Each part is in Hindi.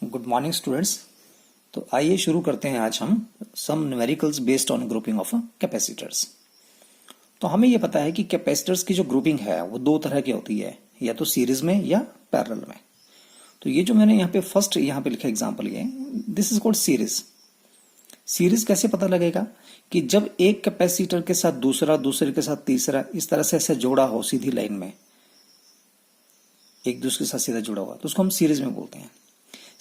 Good morning students. तो आइए शुरू करते हैं आज हम some numericals based on grouping of capacitors. तो हमें यह पता है कि कैपेसिटर्स की जो ग्रुपिंग है वो दो तरह की होती है, या तो सीरीज में या पैरेलल में। तो ये जो मैंने यहाँ पे फर्स्ट यहाँ पे लिखा एग्जाम्पल, ये this is called series. Series कैसे पता लगेगा कि जब एक कैपेसिटर के साथ दूसरा, दूसरे के साथ तीसरा, इस तरह से ऐसे जोड़ा हो सीधी लाइन में, एक दूसरे के साथ सीधा जुड़ा हुआ, तो उसको हम सीरीज में बोलते हैं।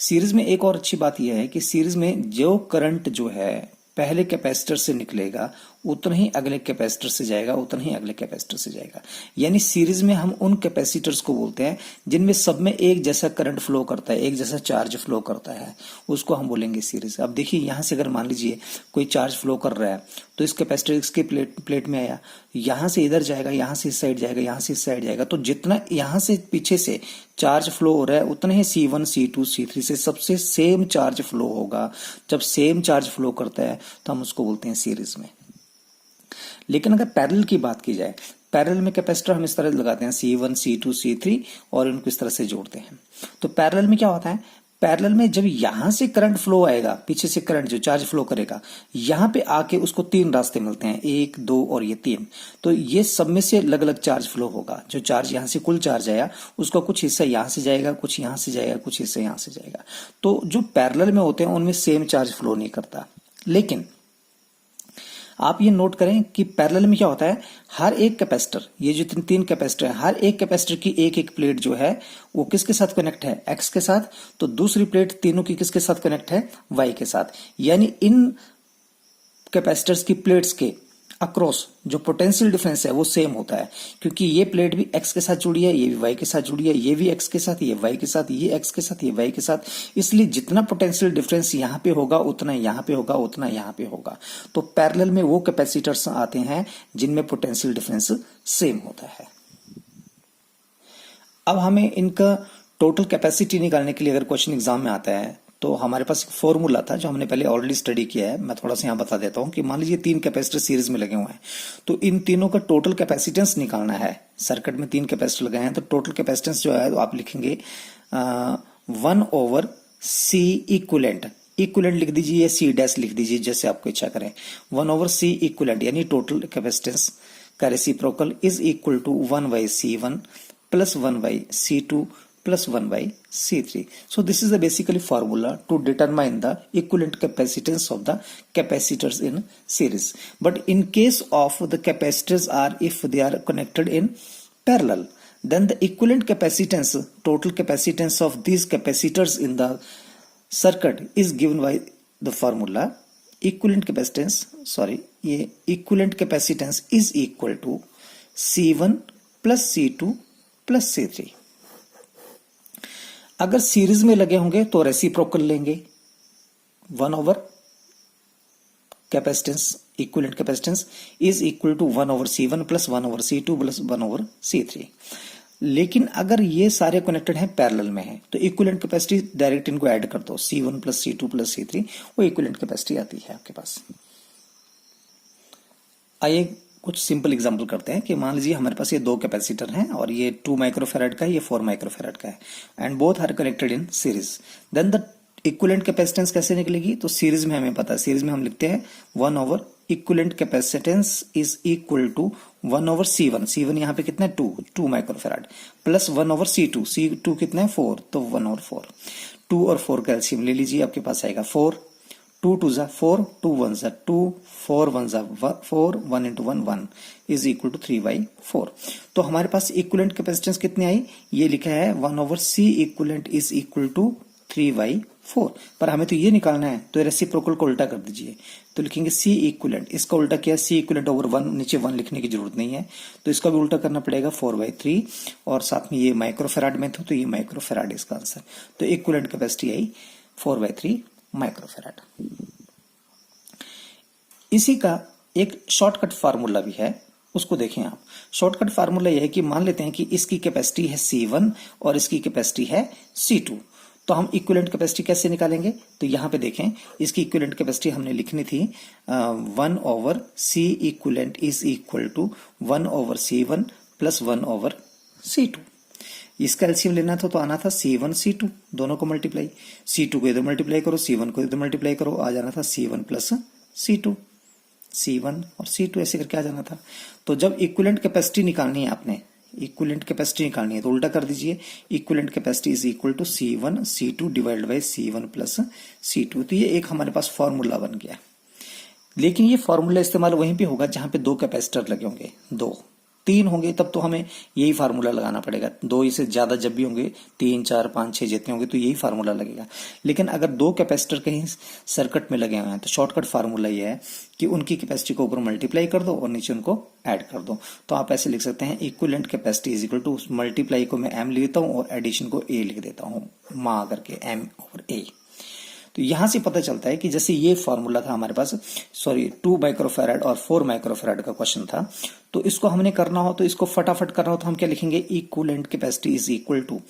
सीरीज में एक और अच्छी बात यह है कि सीरीज में जो करंट जो है पहले कैपेसिटर से निकलेगा उतना ही अगले कैपेसिटर से जाएगा, उतना ही अगले कैपेसिटर से जाएगा। यानी सीरीज में हम उन कैपेसिटर्स को बोलते हैं जिनमें सब में एक जैसा करंट फ्लो करता है, एक जैसा चार्ज फ्लो करता है, उसको हम बोलेंगे सीरीज। अब देखिए यहां से अगर मान लीजिए कोई चार्ज फ्लो कर रहा है तो इस कैपेसिटर इसके प्लेट में आया, यहां से इधर जाएगा, यहां से इस साइड जाएगा, यहां से इस साइड जाएगा, तो जितना यहां से पीछे से चार्ज फ्लो हो रहा है उतने ही C1, C2, C3 से सबसे सेम चार्ज फ्लो होगा। जब सेम चार्ज फ्लो करता है तो हम उसको बोलते हैं सीरीज में। लेकिन अगर पैरेलल की बात की जाए, पैरेलल में कैपेसिटर हम इस तरह लगाते हैं C1, C2, C3 और इनको इस तरह से जोड़ते हैं। तो पैरेलल में क्या होता है, पैरेलल में जब यहां से करंट फ्लो आएगा, पीछे से करंट जो चार्ज फ्लो करेगा, यहां पे आके उसको तीन रास्ते मिलते हैं, 1, 2 और ये 3। तो ये सब में से अलग अलग चार्ज फ्लो होगा। जो चार्ज यहां से कुल चार्ज आया उसका कुछ हिस्सा यहां से जाएगा, कुछ यहां से जाएगा, कुछ हिस्सा यहां से जाएगा। तो जो पैरेलल में होते हैं उनमें सेम चार्ज फ्लो नहीं करता। लेकिन आप ये नोट करें कि पैरेलल में क्या होता है, हर एक कैपेसिटर, ये जो तीन कैपेसिटर है, हर एक कैपेसिटर की एक एक प्लेट जो है वो किसके साथ कनेक्ट है, एक्स के साथ। तो दूसरी प्लेट तीनों की किसके साथ कनेक्ट है, वाई के साथ। यानी इन कैपेसिटर्स की प्लेट्स के अक्रॉस जो पोटेंशियल डिफरेंस है वो सेम होता है, क्योंकि ये प्लेट भी एक्स के साथ जुड़ी है, ये भी वाई के साथ जुड़ी है, ये भी एक्स के साथ, ये वाई के साथ, ये एक्स के साथ, ये वाई के साथ। इसलिए जितना पोटेंशियल डिफरेंस यहां पे होगा उतना यहां पे होगा, उतना यहां पे होगा। तो पैरेलल में वो कैपेसिटर्स आते हैं जिनमें पोटेंशियल डिफरेंस सेम होता है। अब हमें इनका टोटल कैपेसिटी निकालने के लिए अगर क्वेश्चन एग्जाम में आता है तो हमारे पास एक फॉर्मूला था जो हमने पहले ऑलरेडी स्टडी किया है। मैं थोड़ा सा यहाँ बता देता हूँ कि मान लीजिए तीन कैपेसिटर सीरीज में लगे हुए हैं, तो इन तीनों का टोटल कैपेसिटेंस निकालना है। सर्किट में तीन कैपेसिटर लगे हैं तो टोटल कैपेसिटेंस जो है तो आप लिखेंगे 1/C इक्विवेलेंट। इक्विवेलेंट लिख दीजिए या C डैश लिख दीजिए, जैसे आपको इच्छा करें। 1/C इक्विवेलेंट यानी टोटल कैपेसिटेंस का reciprocal is equal to 1/C1 plus 1/C2 plus 1/C3. So this is the basically formula to determine the equivalent capacitance of the capacitors in series. But in case of the capacitors are, if they are connected in parallel, then the equivalent capacitance, total capacitance of these capacitors in the circuit is given by the formula equivalent capacitance is equal to C1 plus C2 plus C3। अगर सीरीज में लगे होंगे तो रेसिप्रोकल लेंगे, 1/कैपेसिटेंस, equivalent capacitance is equal to 1/C1 plus 1/C2 plus 1/C3। लेकिन अगर ये सारे कनेक्टेड हैं, पैरेलल में है, तो इक्विवेलेंट कैपेसिटी डायरेक्ट इनको ऐड कर दो, C1 plus C2 plus C3, वो इक्विवेलेंट कैपेसिटी आती है आपके पास। आइए कुछ सिंपल एग्जांपल करते हैं कि मान लीजिए हमारे पास ये दो कैपेसिटर हैं और ये 2 माइक्रोफैराड का है, ये 4 माइक्रोफैराड का है, and both are connected in series. Then the equivalent capacitance कैसे निकलेगी, तो सीरीज में हमें पता है, सीरीज में हम लिखते हैं 1/इक्विवेलेंट capacitance is equal to 1/C1। C1 यहाँ पे कितना है, 2 माइक्रोफैराड, प्लस 1/C2, C2 कितना है, 4, तो 1/4। 2 और 4 का एलसीएम ले लीजिए, आपके पास आएगा 4, 2 2 जा 4, 2 1 जा 2, 4 1 जा 4, 1 into 1 1 इज इक्वल टू 3/4। तो हमारे पास इक्विवेलेंट कैपेसिटेंस कितनी आई, ये लिखा है 1/C equivalent is equal to 3/4। पर हमें तो ये निकालना है, तो रेसिप्रोकल को उल्टा कर दीजिए, तो लिखेंगे C इक्विवेलेंट, इसका उल्टा किया C इक्विवेलेंट ओवर 1, नीचे 1 लिखने की जरूरत नहीं है, तो इसका भी उल्टा करना पड़ेगा 4/3, और साथ में ये माइक्रोफैराड में था तो ये माइक्रोफैराड इसका आंसर। तो इक्विवेलेंट कैपेसिटी आई 4/3 माइक्रोफैराड। इसी का एक शॉर्टकट फार्मूला भी है, उसको देखें आप। शॉर्टकट फार्मूला यह है कि मान लेते हैं कि इसकी कैपेसिटी है C1 और इसकी कैपेसिटी है C2, तो हम इक्विवेलेंट कैपेसिटी कैसे निकालेंगे, तो यहां पे देखें, इसकी इक्विवेलेंट कैपेसिटी हमने लिखनी थी 1/C equivalent is equal to 1/C1 plus 1/C2। इसका एलसीएम लेना था तो आना था C1 C2, दोनों को मल्टीप्लाई, C2 को इधर मल्टीप्लाई करो, C1 को इधर मल्टीप्लाई करो, आ जाना था C1 प्लस C2, C1 और C2 ऐसे करके आ जाना था। तो जब इक्विवेलेंट कैपेसिटी निकालनी है आपने, इक्विवेलेंट कैपेसिटी निकालनी है तो उल्टा कर दीजिए, equivalent capacity is equal to C1 C2 divide by C1 plus C2। तो ये एक हमारे पास फॉर्मूला बन गया। लेकिन ये फॉर्मूला इस्तेमाल वहीं पे होगा जहां पे दो कैपेसिटर लगे होंगे, दो तीन होंगे तब तो हमें यही फार्मूला लगाना पड़ेगा। दो इससे ज्यादा जब भी होंगे, 3 4 5 6 जितने होंगे तो यही फार्मूला लगेगा। लेकिन अगर दो कैपेसिटर कहीं सर्किट में लगे हुए हैं तो शॉर्टकट फार्मूला ये है कि उनकी कैपेसिटी को ऊपर मल्टीप्लाई कर दो और नीचे उनको ऐड कर दो। तो आप ऐसे लिख सकते हैं, equivalent capacity is equal to, multiply को मैं एम लिख देता हूँ और एडिशन को ए लिख देता हूँ, मा करके एम और ए। तो यहां से पता चलता है कि जैसे ये फॉर्मूला था हमारे पास, 2 माइक्रोफैराड और 4 माइक्रोफैराड का क्वेश्चन था, तो इसको हमने करना हो तो इसको फटाफट करना हो तो हम क्या लिखेंगे, equivalent capacity is equal to,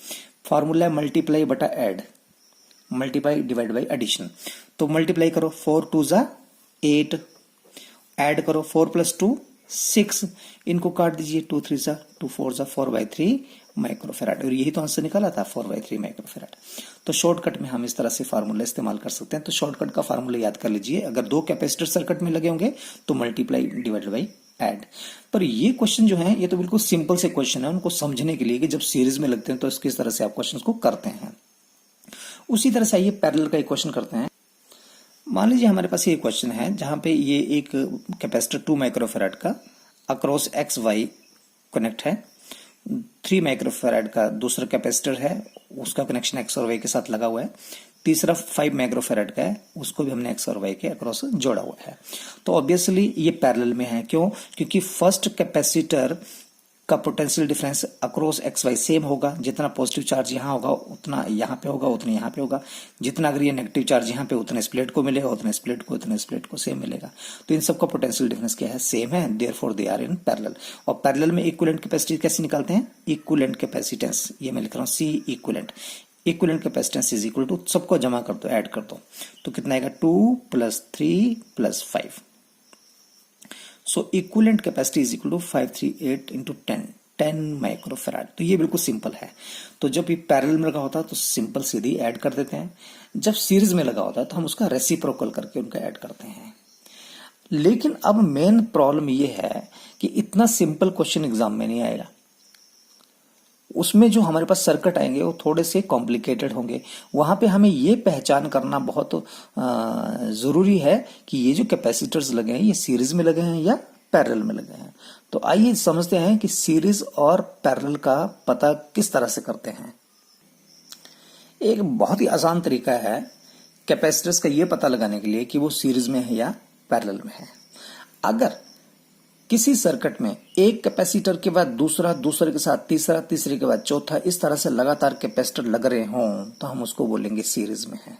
formula multiply बटा add, multiply divide by addition. तो मल्टीप्लाई करो, 4 2 जा 8, ऐड करो 4 प्लस 2 6, इनको काट दीजिए, 2 3 जा 2 4 जा 4/3 माइक्रोफैराड, और यही तो आंसर निकाला था 4/3 माइक्रोफैराड। तो शॉर्टकट में हम इस तरह से फार्मूला इस्तेमाल कर सकते हैं। तो शॉर्टकट का फार्मूला याद कर लीजिए, अगर दो कैपेसिटर सर्किट में लगे होंगे तो मल्टीप्लाई डिवाइड बाई ऐड। पर ये क्वेश्चन जो है ये तो बिल्कुल सिंपल से क्वेश्चन है, उनको समझने के लिए कि जब सीरीज में लगते हैं तो किस तरह से आप क्वेश्चन को करते हैं। उसी तरह से आइए पैरेलल का एक क्वेश्चन करते हैं। मान लीजिए हमारे पास ये क्वेश्चन है जहां पे ये एक कैपेसिटर 2 माइक्रोफैराड का अक्रॉस एक्स वाई कनेक्ट है, 3 माइक्रोफैराड का दूसरा कैपेसिटर है, उसका कनेक्शन एक्स और वाई के साथ लगा हुआ है, तीसरा 5 माइक्रोफैराड का है, उसको भी हमने एक्स और वाई के अक्रॉस जोड़ा हुआ है। तो ऑब्वियसली ये पैरेलल में है, क्यों? क्योंकि फर्स्ट कैपेसिटर का potential difference across X Y same होगा, जितना पॉजिटिव चार्ज यहाँ होगा उतना यहाँ पे होगा, उतना यहाँ पे होगा, जितना अगर ये नेगेटिव चार्ज यहाँ पे उतना इस प्लेट को मिलेगा, उतना इस प्लेट को, उतना इस प्लेट को सेम मिलेगा। तो इन सबका पोटेंशियल डिफरेंस क्या है, सेम है, therefore they are in parallel. और पैरेलल में इक्विवेलेंट कैपेसिटी कैसे निकालते हैं, इक्विवेलेंट कैपेसिटेंस, ये मैं लिख रहा हूँ C equivalent, equivalent capacitance is equal to, सबको जमा कर दो, ऐड कर दो, तो कितना आएगा 2 + 3 + 5। So equivalent capacity is equal to 538 into 10 microfarad. तो ये बिल्कुल सिंपल है। तो जब ये पैरेलल में लगा होता है तो सिंपल सीधी ऐड कर देते हैं, जब सीरीज में लगा होता है तो हम उसका रेसिप्रोकल करके उनका ऐड करते हैं। लेकिन अब मेन प्रॉब्लम ये है कि इतना सिंपल क्वेश्चन एग्जाम में नहीं आएगा, उसमें जो हमारे पास सर्किट आएंगे वो थोड़े से कॉम्प्लिकेटेड होंगे। वहां पे हमें ये पहचान करना बहुत जरूरी है कि ये जो कैपेसिटर्स लगे हैं ये सीरीज में लगे हैं या पैरेलल में लगे हैं। तो आइए समझते हैं कि सीरीज और पैरेलल का पता किस तरह से करते हैं। एक बहुत ही आसान तरीका है कैपेसिटर्स का ये पता लगाने के लिए कि वो सीरीज में है या पैरेलल में है। अगर किसी सर्किट में एक कैपेसिटर के बाद दूसरा, दूसरे के साथ तीसरा, तीसरे के बाद चौथा, इस तरह से लगातार कैपेसिटर लग रहे हों तो हम उसको बोलेंगे सीरीज में है।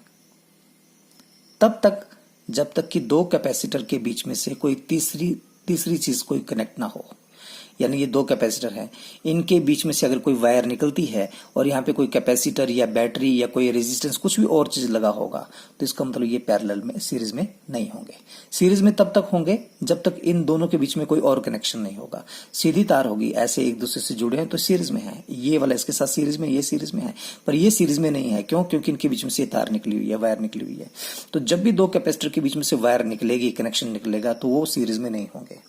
तब तक जब तक कि दो कैपेसिटर के बीच में से कोई तीसरी चीज कोई कनेक्ट ना हो, यानी ये दो कैपेसिटर हैं, इनके बीच में से अगर कोई वायर निकलती है और यहाँ पे कोई कैपेसिटर या बैटरी या कोई रेजिस्टेंस कुछ भी और चीज लगा होगा तो इसका मतलब ये पैरेलल में, सीरीज में नहीं होंगे। सीरीज में तब तक होंगे जब तक इन दोनों के बीच में कोई और कनेक्शन नहीं होगा। सीधी तार होगी, ऐसे एक दूसरे से जुड़े हैं तो सीरीज में है, ये वाला इसके साथ सीरीज में, ये सीरीज में है, पर ये सीरीज में नहीं है। क्यों? क्योंकि इनके बीच में से तार निकली हुई है, वायर निकली हुई है। तो जब भी दो कैपेसिटर के बीच में से वायर निकलेगी, कनेक्शन निकलेगा, तो वो सीरीज में नहीं होंगे।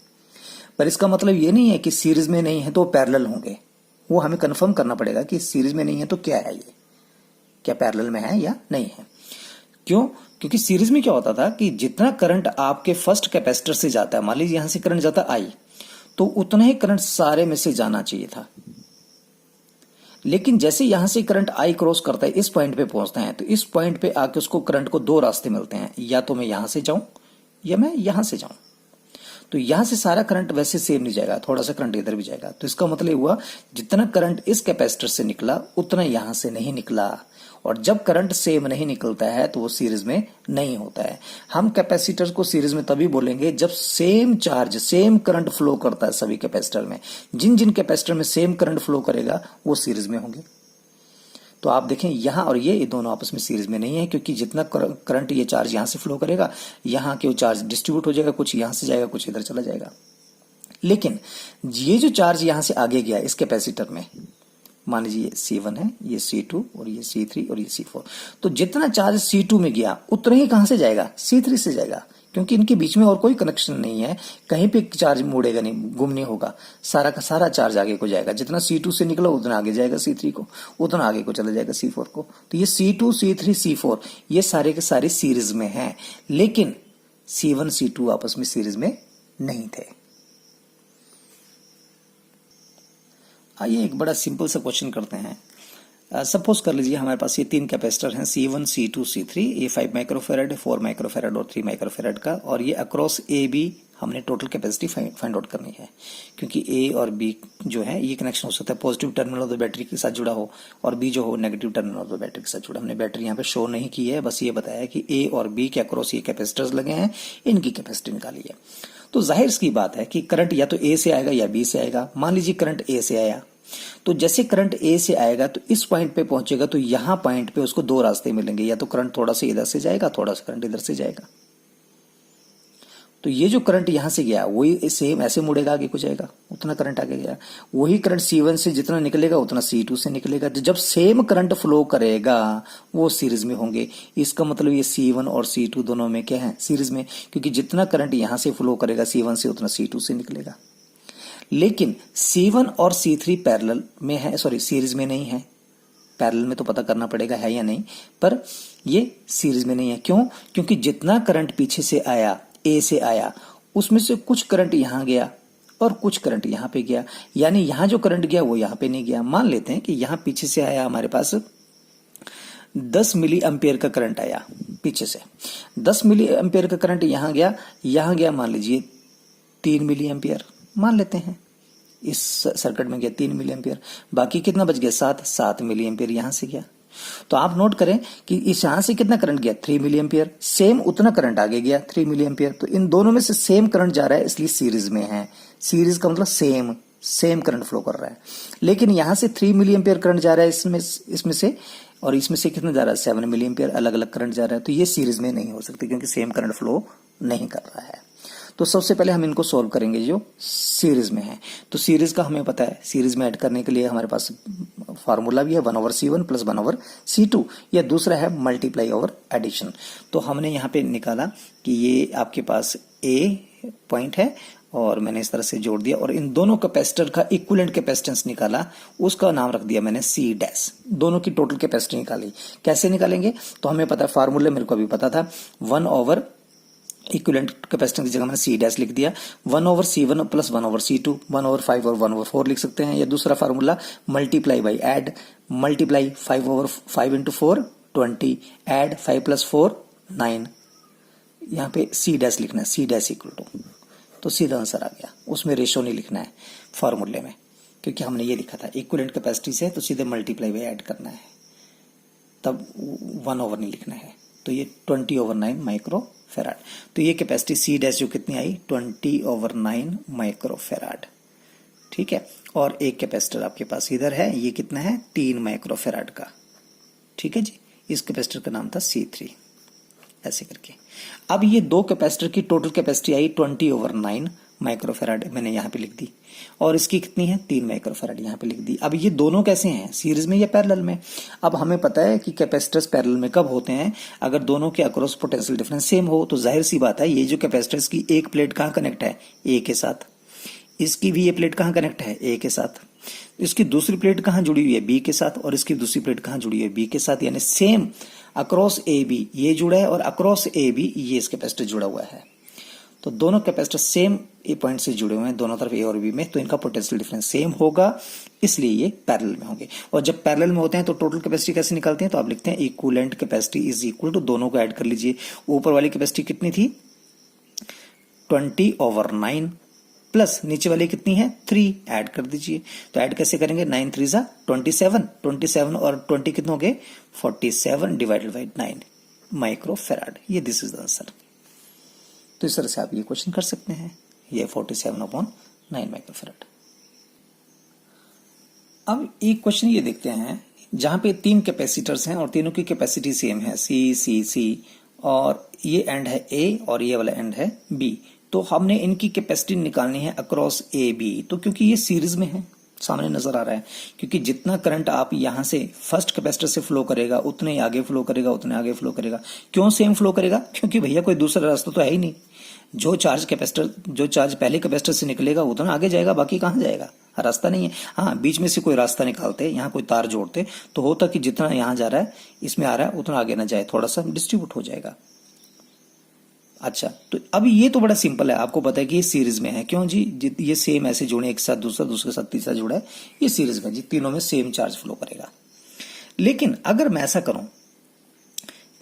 पर इसका मतलब ये नहीं है कि सीरीज में नहीं है तो पैरेलल होंगे। वो हमें कंफर्म करना पड़ेगा कि सीरीज में नहीं है तो क्या है, ये क्या पैरेलल में है या नहीं है। क्यों? क्योंकि सीरीज में क्या होता था कि जितना करंट आपके फर्स्ट कैपेसिटर से जाता है, मान लीजिए यहां से करंट जाता आई, तो उतना ही करंट सारे में से जाना चाहिए था। लेकिन जैसे यहां से करंट आई क्रॉस करता है, इस पॉइंट पे पहुंचता है, तो इस पॉइंट पे आके उसको करंट को दो रास्ते मिलते हैं, या तो मैं यहां से जाऊं या मैं यहां से जाऊं। तो यहां से सारा करंट वैसे सेम नहीं जाएगा, थोड़ा सा करंट इधर भी जाएगा। तो इसका मतलब हुआ जितना करंट इस कैपेसिटर से निकला उतना यहां से नहीं निकला। और जब करंट सेम नहीं निकलता है तो वो सीरीज में नहीं होता है। हम कैपेसिटर को सीरीज में तभी बोलेंगे जब same charge, same current flow करता है सभी कैपेसिटर में। जिन जिन कैपेसिटर में सेम करंट फ्लो करेगा वो सीरीज में होंगे। तो आप देखें यहां और ये दोनों आपस में सीरीज में नहीं है, क्योंकि जितना करंट ये चार्ज यहां से फ्लो करेगा, यहां के वो चार्ज डिस्ट्रीब्यूट हो जाएगा, कुछ यहां से जाएगा, कुछ इधर चला जाएगा। लेकिन ये जो चार्ज यहां से आगे गया इस कैपेसिटर में, मान लीजिए ये C1 है, ये C2 और ये C3 और ये C4। तो जितना चार्ज C2 में गया उतना ही कहां से जाएगा, C3 से जाएगा, क्योंकि इनके बीच में और कोई कनेक्शन नहीं है, कहीं पे चार्ज मुड़ेगा नहीं, गुम नहीं होगा, सारा का सारा चार्ज आगे को जाएगा। जितना C2 से निकला उतना आगे जाएगा C3 को, उतना आगे को चला जाएगा C4 को। तो ये C2 C3 C4 ये सारे के सारे सीरीज में हैं, लेकिन C1 C2 आपस में सीरीज में नहीं थे। आइए एक बड़ा सिंपल सा क्वेश्चन करते हैं। सपोज कर लीजिए हमारे पास ये 3 कैपेसिटर हैं C1 C2 C3, ये 5 माइक्रोफेराड, 4 माइक्रोफेराड और 3 माइक्रोफेराड का, और ये अक्रॉस ए बी हमने टोटल कैपेसिटी फाइंड आउट करनी है, क्योंकि ए और बी जो है ये कनेक्शन हो सकता है positive terminal of the battery के साथ जुड़ा हो और बी जो हो negative terminal of the battery के साथ जुड़ा। हमने बैटरी यहाँ पे शो नहीं की है, बस ये बताया कि ए और बी के अक्रॉस ये कैपेसिटर्स लगे हैं, इनकी कैपेसिटी निकाली है। तो जाहिर सी बात है कि करंट या तो ए से आएगा या बी से आएगा। मान लीजिए करंट ए से आया, तो जैसे करंट ए से आएगा तो इस पॉइंट पे पहुंचेगा, तो यहां पॉइंट पे उसको 2 रास्ते मिलेंगे, या तो करंट थोड़ा सा इधर से जाएगा, थोड़ा सा करंट इधर से जाएगा। तो ये जो करंट यहां से गया वही सेम ऐसे मुड़ेगा, आगे को जाएगा, उतना करंट आगे गया। वही करंट C1 से जितना निकलेगा उतना C2 से निकलेगा। तो जब सेम करंट फ्लो करेगा वो सीरीज में होंगे। इसका मतलब ये C1 और C2 दोनों में क्या है, सीरीज में, क्योंकि जितना करंट यहां से फ्लो करेगा C1 से उतना C2 से निकलेगा। लेकिन C1 और C3 पैरेलल में है, सॉरी सीरीज में नहीं है। पैरेलल में तो पता करना पड़ेगा है या नहीं, पर ये सीरीज में नहीं है। क्यों? क्योंकि जितना करंट पीछे से आया, ए से आया, उसमें से कुछ करंट यहां गया और कुछ करंट यहां पे गया, यानी यहां जो करंट गया वो यहां पे नहीं गया। मान लेते हैं कि यहां पीछे से आया हमारे पास 10 मिली एम्पियर का करंट आया पीछे से, 10 मिली एम्पियर का करंट यहां गया मान लीजिए 3 मिली एम्पियर, मान लेते हैं इस सर्किट में गया 3 मिली एम्पियर, बाकी कितना बच गया 7 मिली एम्पियर यहां से गया। तो आप नोट करें कि इस यहां से कितना करंट गया 3 मिली एम्पियर, सेम उतना करंट आगे गया 3 मिली एम्पियर। तो इन दोनों में से सेम करंट जा रहा है, इसलिए सीरीज में है। सीरीज का मतलब सेम करंट फ्लो कर रहा है। लेकिन यहां से 3 मिली एम्पियर करंट जा रहा है इसमें से, और इसमें से कितना जा रहा है 7 मिली एम्पियर, अलग अलग करंट जा रहा है। तो ये सीरीज में नहीं हो सकती क्योंकि सेम करंट फ्लो नहीं कर रहा है। तो सबसे पहले हम इनको सॉल्व करेंगे जो सीरीज में है। तो सीरीज का हमें पता है, सीरीज में ऐड करने के लिए हमारे पास फार्मूला भी है 1/C1 प्लस 1/C2, या दूसरा है मल्टीप्लाई ओवर एडिशन। तो हमने यहाँ पे निकाला कि ये आपके पास ए पॉइंट है और मैंने इस तरह से जोड़ दिया, और इन दोनों कैपेसिटर का इक्विवेलेंट कैपेसिटेंस निकाला, उसका नाम रख दिया मैंने C डैश। दोनों की टोटल कैपेसिटी निकाली। कैसे निकालेंगे? तो हमें पता है, फार्मूले मेरे को अभी पता था, 1/, इक्विवेलेंट कैपेसिटेंस की जगह मैंने C डैश लिख दिया, 1/C1 प्लस 1/C2, 1/5 और 1/4 लिख सकते हैं। या दूसरा formula multiply by add, multiply 5/5 into 4 20, add 5 plus 4 9, यहाँ पे C डैश लिखना है, C डैश इक्वल टू, तो सीधा आंसर आ गया। उसमें रेशो नहीं लिखना है फॉर्मूले में, क्योंकि हमने ये लिखा था इक्विवेलेंट कैपेसिटी से, तो सीधे मल्टीप्लाई बाई ऐड करना है, तब 1/, नहीं लिखना है। तो ये 20/9 माइक्रो फेराड। तो ये कैपेसिटी C डैश जो कितनी आई 20/9 माइक्रो फेराड। ठीक है, और एक कैपेसिटर आपके पास इधर है, ये कितना है 3 माइक्रो फेराड का। ठीक है जी, इस कैपेसिटर का नाम था C3, ऐसे करके। अब ये दो कैपेसिटर की टोटल कैपेसिटी आई 20/9 माइक्रोफेराड, मैंने यहाँ पे लिख दी, और इसकी कितनी है 3 माइक्रोफेराड यहाँ पे लिख दी। अब ये दोनों कैसे हैं, सीरीज में या पैरेलल में? अब हमें पता है कि कैपेसिटर्स पैरेलल में कब होते हैं, अगर दोनों के अक्रॉस पोटेंशियल डिफरेंस सेम हो। तो जाहिर सी बात है, ये जो कैपेसिटर्स की एक प्लेट कहाँ कनेक्ट है, ए के साथ, इसकी भी ये प्लेट कहाँ कनेक्ट है, ए के साथ, इसकी दूसरी प्लेट कहाँ जुड़ी हुई है, बी के साथ, और इसकी दूसरी प्लेट कहाँ जुड़ी है, बी के साथ, यानी सेम अक्रॉस ए बी ये जुड़ा है और अक्रॉस ए बी ये इस कैपेसिटर जुड़ा हुआ है। तो दोनों कैपेसिटर सेम ए पॉइंट से जुड़े हुए हैं, दोनों तरफ ए और बी में, तो इनका पोटेंशियल डिफरेंस सेम होगा, इसलिए ये पैरेलल में होंगे। और जब पैरेलल में होते हैं तो टोटल कैपेसिटी कैसे निकालते हैं, तो आप लिखते हैं equivalent capacity is equal to, दोनों को ऐड कर लीजिए। ऊपर वाली कैपेसिटी कितनी थी 20/9 प्लस नीचे वाली कितनी है 3, ऐड कर दीजिए। तो ऐड कैसे करेंगे, 9 3 जा 27 और 20 कितने हो गए 47 डिवाइडेड बाई 9 माइक्रो फेराड। ये दिस इज द आंसर। तो इस तरह से आप ये क्वेश्चन कर सकते हैं, ये 47/9 माइक्रो फेराड। अब एक क्वेश्चन ये देखते हैं जहां पे 3 कैपेसिटर्स हैं और तीनों की कैपेसिटी सेम है, C, और ये एंड है A और ये वाला एंड है B। तो हमने इनकी कैपेसिटी निकालनी है अक्रॉस ए बी। तो क्योंकि ये सीरीज में है सामने नजर आ रहा है, क्योंकि जितना करंट आप यहां से फर्स्ट कैपेसिटर से फ्लो करेगा उतने ही आगे फ्लो करेगा, उतने आगे फ्लो करेगा। क्यों सेम फ्लो करेगा? क्योंकि भैया कोई दूसरा रास्ता तो है ही नहीं। जो चार्ज पहले कैपेसिटर से निकलेगा उतना आगे जाएगा, बाकी कहां जाएगा? रास्ता नहीं है। हाँ, बीच में से कोई रास्ता निकालते, यहाँ कोई तार जोड़ते तो होता कि जितना यहाँ जा रहा है इसमें आ रहा है उतना आगे ना जाए, थोड़ा सा डिस्ट्रीब्यूट हो जाएगा। अच्छा, तो अब ये तो बड़ा सिंपल है, आपको पता है कि ये सीरीज में है। क्यों जी? ये सेम ऐसे जुड़े, एक साथ दूसरा, दूसरे साथ तीसरा जुड़ा है, ये सीरीज में जी, तीनों में सेम चार्ज फ्लो करेगा। लेकिन अगर मैं ऐसा करूं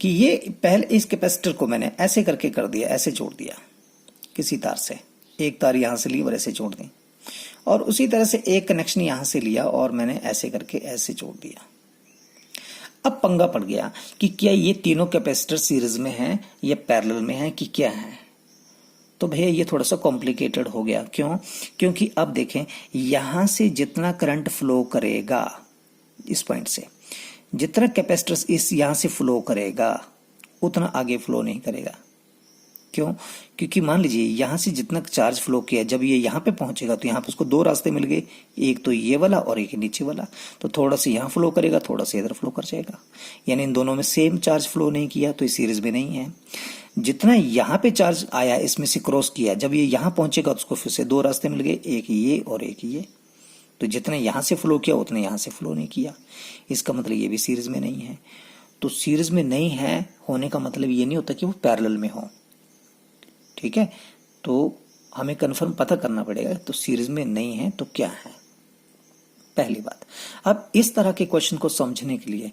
कि ये पहले इस कैपेसिटर को मैंने ऐसे करके कर दिया, ऐसे जोड़ दिया किसी तार से, एक तार यहां से ली और ऐसे जोड़ दी, और उसी तरह से एक कनेक्शन यहां से लिया और मैंने ऐसे करके ऐसे जोड़ दिया। अब पंगा पड़ गया कि क्या ये तीनों कैपेसिटर सीरीज में हैं या पैरेलल में हैं कि क्या है। तो भैया ये थोड़ा सा कॉम्प्लिकेटेड हो गया। क्यों? क्योंकि अब देखें, यहां से जितना करंट फ्लो करेगा इस पॉइंट से, जितना कैपेसिटर इस यहां से फ्लो करेगा उतना आगे फ्लो नहीं करेगा। क्यों? क्योंकि मान लीजिए यहां से जितना चार्ज फ्लो किया, जब ये यहां पे पहुंचेगा तो यहां पे उसको दो रास्ते मिल गए, एक तो ये वाला और एक नीचे वाला। तो थोड़ा सा यहां फ्लो करेगा, थोड़ा सा इधर फ्लो कर जाएगा, यानी इन दोनों में सेम चार्ज फ्लो नहीं किया, तो ये सीरीज में नहीं है। जितना यहां पे चार्ज आया इसमें से क्रॉस किया, जब ये यहां पहुंचेगा तो उसको फिर से दो रास्ते मिल गए, एक ये और एक ये। तो जितना यहां से फ्लो किया उतना यहां से फ्लो नहीं किया, इसका मतलब ये भी सीरीज में नहीं है। तो सीरीज में नहीं है होने का मतलब ये नहीं होता कि वो पैरेलल में हो। ठीक है, तो हमें कंफर्म पता करना पड़ेगा। तो सीरीज में नहीं है तो क्या है, पहली बात। अब इस तरह के क्वेश्चन को समझने के लिए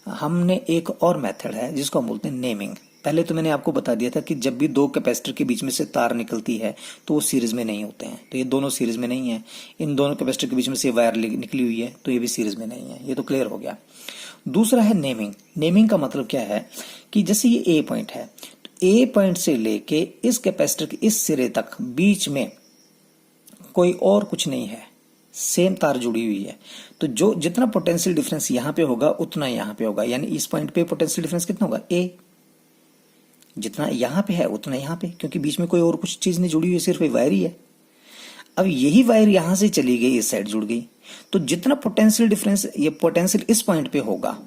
हमने एक और मेथड है जिसको हम बोलते हैं नेमिंग। पहले तो मैंने आपको बता दिया था कि जब भी दो कैपेसिटर के बीच में से तार निकलती है तो वो सीरीज में नहीं होते हैं, तो ये दोनों सीरीज में नहीं है। इन दोनों कैपेसिटर के बीच में से वायर निकली हुई है तो ये भी सीरीज में नहीं है, ये तो क्लियर हो गया। दूसरा है नेमिंग। नेमिंग का मतलब क्या है कि जैसे ये ए पॉइंट है, ए पॉइंट से लेके इस कैपेसिटर के इस सिरे तक बीच में कोई और कुछ नहीं है, सेम तार जुड़ी हुई है। तो जो जितना पोटेंशियल डिफरेंस यहां पे होगा उतना यहां पे होगा, यानी इस पॉइंट पे पोटेंशियल डिफरेंस कितना होगा? ए। जितना यहां पे है उतना यहां पे, क्योंकि बीच में कोई और कुछ चीज नहीं जुड़ी हुई, सिर्फ वायर ही है। अब यही वायर यहां से चली गई, इस साइड जुड़ गई, तो जितना पोटेंशियल डिफरेंस ये पोटेंशियल इस पॉइंट पे होगा,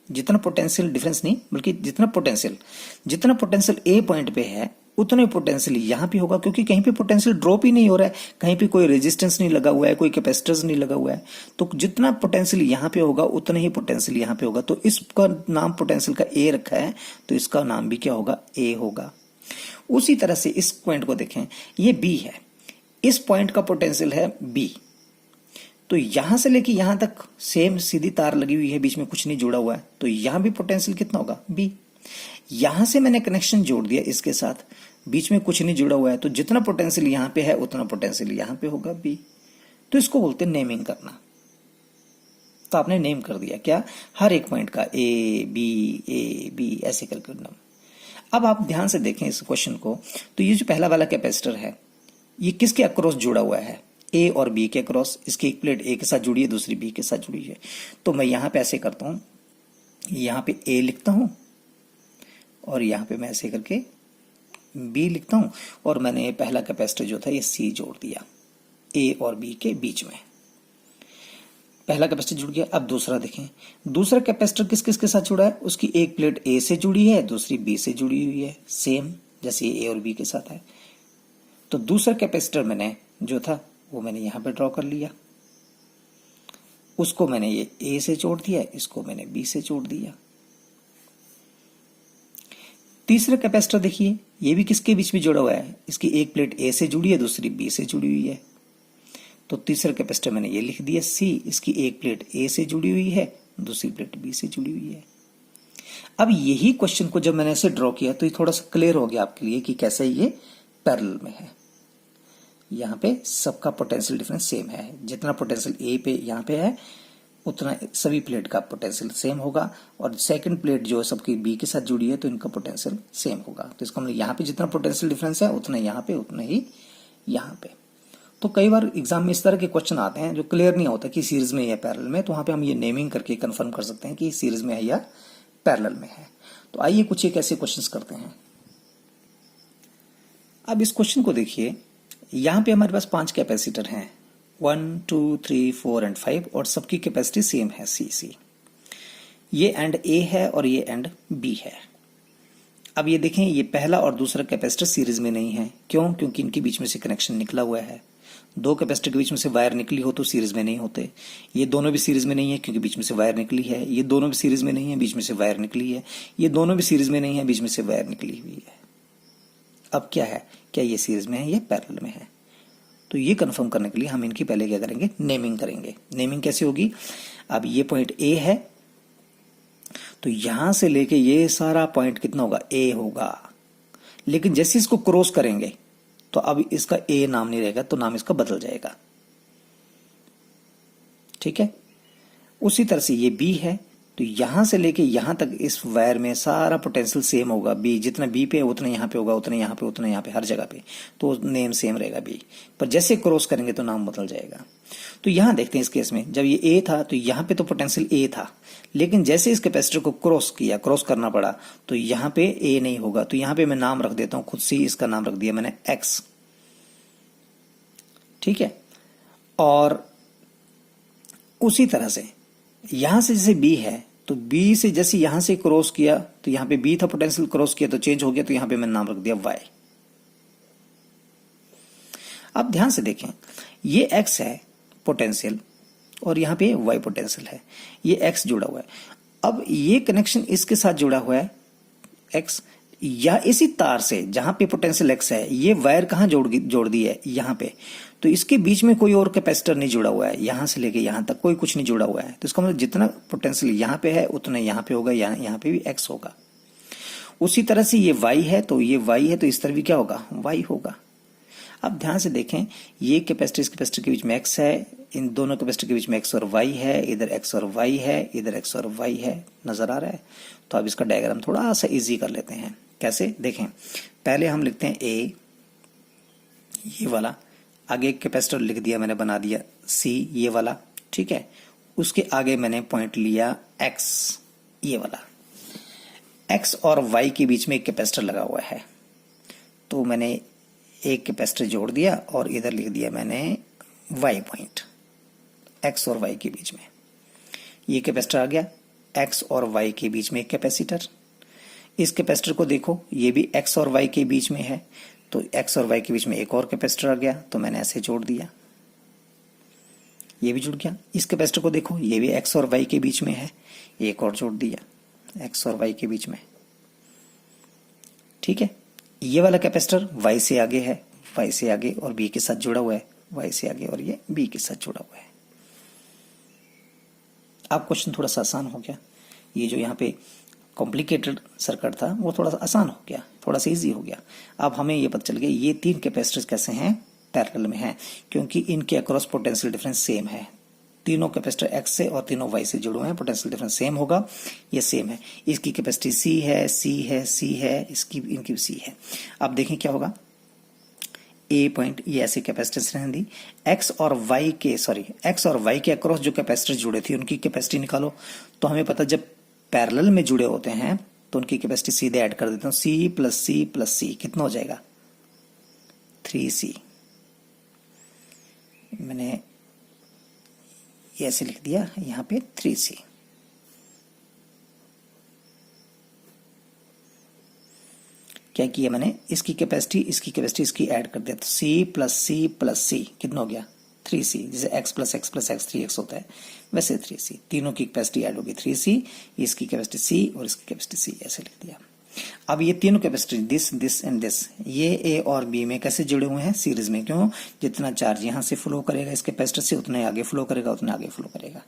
जितना पोटेंशियल डिफरेंस नहीं बल्कि जितना पोटेंशियल ए पॉइंट पे है उतने पोटेंशियल यहां पे होगा, क्योंकि कहीं पे पोटेंशियल ड्रॉप ही नहीं हो रहा है, कहीं पे कोई रेजिस्टेंस नहीं लगा हुआ है, कोई कैपेसिटर्स नहीं लगा हुआ है। तो जितना पोटेंशियल यहां पे होगा उतना ही पोटेंशियल यहां पे होगा। तो इसका नाम पोटेंशियल का ए रखा है, तो इसका नाम भी क्या होगा? ए होगा। उसी तरह से इस पॉइंट को देखें, ये बी है, इस पॉइंट का पोटेंशियल है बी, तो यहां से लेके यहां तक सेम सीधी तार लगी हुई है, बीच में कुछ नहीं जुड़ा हुआ है, तो यहां भी पोटेंशियल कितना होगा? बी। यहां से मैंने कनेक्शन जोड़ दिया इसके साथ, बीच में कुछ नहीं जुड़ा हुआ है, तो जितना पोटेंशियल यहां पे है उतना पोटेंशियल यहां पे होगा, बी। तो इसको बोलते हैं नेमिंग करना। तो आपने नेम कर दिया क्या? हर एक पॉइंट का ए बी ऐसे करके नाम। अब आप ध्यान से देखें इस क्वेश्चन को, तो ये जो पहला वाला कैपेसिटर है ये किसके अक्रॉस जुड़ा हुआ है? ए और बी के क्रॉस। इसकी एक प्लेट ए के साथ जुड़ी है, दूसरी बी के साथ जुड़ी है। तो मैं यहां पे ऐसे करता हूं, यहां पे ए लिखता हूं और यहां पे मैं ऐसे करके बी लिखता हूं, और मैंने पहला कैपेसिटर जो था ये सी जोड़ दिया ए और बी के बीच में। पहला कैपेसिटर जुड़ गया। अब दूसरा देखें, दूसरा कैपेसिटर किस किस के साथ जुड़ा है? उसकी एक प्लेट ए से जुड़ी है, दूसरी बी से जुड़ी हुई है, सेम जैसे ए और बी के साथ है। तो दूसरा कैपेसिटर मैंने जो था वो मैंने यहां पे ड्रॉ कर लिया, उसको मैंने ये ए से जोड़ दिया, इसको मैंने बी से जोड़ दिया। तीसरा कैपेसिटर देखिए, ये भी किसके बीच में जुड़ा हुआ है? इसकी एक प्लेट ए से जुड़ी है, दूसरी बी से जुड़ी हुई है। तो तीसरा कैपेसिटर मैंने ये लिख दिया सी, इसकी एक प्लेट ए से जुड़ी हुई है, दूसरी प्लेट बी से जुड़ी हुई है। अब यही क्वेश्चन को जब मैंने ऐसे ड्रॉ किया तो ये थोड़ा सा क्लियर हो गया आपके लिए कि कैसे ये पैरेलल में है। यहाँ पे सबका पोटेंशियल डिफरेंस सेम है, जितना पोटेंशियल ए पे यहाँ पे है उतना सभी प्लेट का पोटेंशियल सेम होगा, और सेकंड प्लेट जो है सबकी बी के साथ जुड़ी है तो इनका पोटेंशियल सेम होगा। तो इसका मतलब यहाँ पे जितना पोटेंशियल डिफरेंस है उतना यहाँ पे उतना ही यहाँ पे। तो कई बार एग्जाम में इस तरह के क्वेश्चन आते हैं जो क्लियर नहीं होता कि सीरीज में या पैरेलल में, तो वहां पे हम ये नेमिंग करके कंफर्म कर सकते हैं कि सीरीज में है या पैरेलल में है। तो आइए कुछ एक ऐसे क्वेश्चंस करते हैं। अब इस क्वेश्चन को देखिए, यहां पे हमारे पास 5 कैपेसिटर हैं, 1 2 3 4 एंड 5 और सबकी कैपेसिटी सेम है सी। ये एंड ए है और ये एंड बी है। अब ये देखें, ये पहला और दूसरा कैपेसिटर सीरीज में नहीं है। क्यों? क्योंकि इनके बीच में से कनेक्शन निकला हुआ है। दो कैपेसिटर के बीच में से वायर निकली हो तो सीरीज में नहीं होते। ये दोनों भी सीरीज में नहीं है क्योंकि बीच में से वायर निकली है। ये दोनों भी सीरीज में नहीं है, बीच में से वायर निकली है। ये दोनों भी सीरीज में नहीं है, बीच में से वायर निकली हुई है। अब क्या है, क्या ये सीरीज में है या पैरेलल में है? तो ये कंफर्म करने के लिए हम इनकी पहले क्या करेंगे, नेमिंग करेंगे। नेमिंग कैसे होगी? अब ये पॉइंट ए है तो यहां से लेके ये सारा पॉइंट कितना होगा, ए होगा। लेकिन जैसे इसको क्रॉस करेंगे तो अब इसका ए नाम नहीं रहेगा, तो नाम इसका बदल जाएगा। ठीक है। उसी तरह से ये बी है तो यहां से लेके यहां तक इस वायर में सारा पोटेंशियल सेम होगा। बी जितना बी पे उतना यहां पे होगा, उतना यहां पे, उतना यहां पे, हर जगह पे तो नेम सेम रहेगा बी। पर जैसे क्रॉस करेंगे तो नाम बदल जाएगा। तो यहां देखते हैं इस केस में, जब ये ए था तो यहां पे तो पोटेंशियल ए था, लेकिन जैसे इस कैपेसिटर को क्रॉस किया, क्रॉस करना पड़ा, तो यहां पे ए नहीं होगा। तो यहां पे मैं नाम रख देता हूं खुद से, इसका नाम रख दिया मैंने एक्स। ठीक है। और उसी तरह से यहां से जैसे बी है तो बी से जैसे यहां से क्रॉस किया तो यहां पे बी था, पोटेंशियल क्रॉस किया तो चेंज हो गया, तो यहां पे मैंने नाम रख दिया वाई। अब ध्यान से देखें, ये एक्स है पोटेंशियल और यहां पे वाई पोटेंशियल है, ये एक्स जुड़ा हुआ है। अब ये कनेक्शन इसके साथ जुड़ा हुआ है एक्स, या इसी तार से जहां पे पोटेंशियल एक्स है ये वायर कहां जोड़ दी है, यहां पे। तो इसके बीच में कोई और कैपेसिटर नहीं जुड़ा हुआ है, यहां से लेके यहां तक कोई कुछ नहीं जुड़ा हुआ है। तो इसका मतलब जितना पोटेंशियल यहां पे है उतना यहां पे होगा, यहां पे भी एक्स होगा। उसी तरह से ये वाई है तो ये वाई है तो इस तरफ भी क्या होगा, वाई होगा। अब ध्यान से देखें, ये कैपेसिटर इस कैपेसिटर के बीच में एक्स है, इन दोनों कैपेसिटर के बीच में एक्स और वाई है, इधर एक्स और वाई है, इधर एक्स और वाई है। नजर आ रहा है? तो अब इसका डायग्राम थोड़ा सा इजी कर लेते हैं। कैसे? देखें, पहले हम लिखते हैं ए, ये वाला, आगे एक कैपेसिटर लिख दिया मैंने, बना दिया सी, ये वाला। ठीक है। उसके आगे मैंने पॉइंट लिया एक्स, ये वाला। एक्स और वाई के बीच में एक कैपेसिटर लगा हुआ है तो मैंने एक कैपेसिटर जोड़ दिया और इधर लिख दिया मैंने वाई पॉइंट, एक्स और वाई के बीच में। ये कैपेसिटर आ गया, एक्स और वाई के बीच में एक कैपेसिटर। इस कैपेसिटर को देखो, ये भी एक्स और वाई के बीच में है तो एक्स और वाई के बीच में एक और कैपेसिटर आ गया तो मैंने ऐसे जोड़ दिया, ये भी जुड़ गया। इस कैपेसिटर को देखो, ये भी एक्स और वाई के बीच में है, एक और जोड़ दिया एक्स और वाई के बीच में। ठीक है। ये वाला कैपेसिटर वाई से आगे है, वाई से आगे और बी के साथ जुड़ा हुआ है, वाई से आगे और ये बी के साथ जुड़ा हुआ है। अब क्वेश्चन थोड़ा सा आसान हो गया। ये जो यहाँ पे कॉम्प्लिकेटेड सर्किट था वो थोड़ा सा आसान हो गया, थोड़ा सा इजी हो गया। अब हमें ये पता चल गया ये तीन कैपेसिटर्स कैसे हैं, पैरेलल में हैं, क्योंकि इनके अक्रॉस पोटेंशियल डिफरेंस सेम है। तीनों कैपेसिटर एक्स से और तीनों वाई से जुड़े हुए हैं, पोटेंशियल डिफरेंस सेम होगा, ये सेम है। इसकी कैपेसिटी सी है, सी है, सी है, इसकी इनकी सी है। अब देखें क्या होगा, ए पॉइंट, ये ऐसे कैपेसिटेंस रहने दी। एक्स और वाई के अक्रॉस जो कैपेसिटर जुड़े थे उनकी कैपेसिटी निकालो। तो हमें पता, जब पैरेलल में जुड़े होते हैं तो उनकी कैपेसिटी सीधे ऐड कर देता हूं, सी प्लस सी प्लस सी कितना हो जाएगा, 3C। मैंने ये ऐसे लिख दिया यहां पे 3C। क्या किया मैंने, इसकी कैपेसिटी इसकी ऐड कर दिया, तो सी प्लस सी कितना हो गया, 3C। जैसे x प्लस एक्स 3x होता है वैसे 3C। तीनों की कैपेसिटी ऐड होगी 3C, इसकी कैपेसिटी C और इसकी कैपेसिटी C, ऐसे लिख दिया। अब ये तीनों कैपेसिटी दिस एंड दिस, ये A और B में कैसे जुड़े हुए हैं, सीरीज में। क्यों? जितना चार्ज यहां से फ्लो करेगा इस कैपेसिटर से उतना ही आगे फ्लो करेगा, उतना आगे फ्लो करेगा।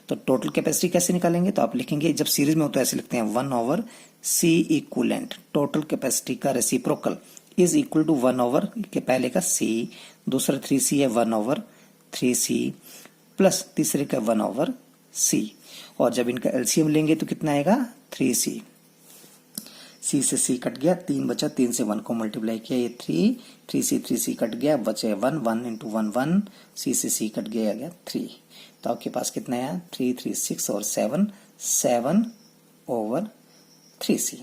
तो टोटल कैपेसिटी कैसे निकालेंगे, तो आप लिखेंगे, जब सीरीज में हो तो ऐसे लिखते हैं 1/C इक्वलेंट, टोटल कैपेसिटी का रेसिप्रोकल इज इक्वल टू 1/, के पहले का C, दूसरा 3C है 1/3C प्लस तीसरे का 1/C। और जब इनका एलसीएम लेंगे तो कितना आएगा, 3C। C से C कट गया, 3 बचा, 3 से 1 को मल्टीप्लाई किया, ये 3C कट गया, बचे 1 इंटू 1 C से C कट गया, आ गया 3। तो आपके पास कितना आया, 3 3 6 और 7 7/3 3C।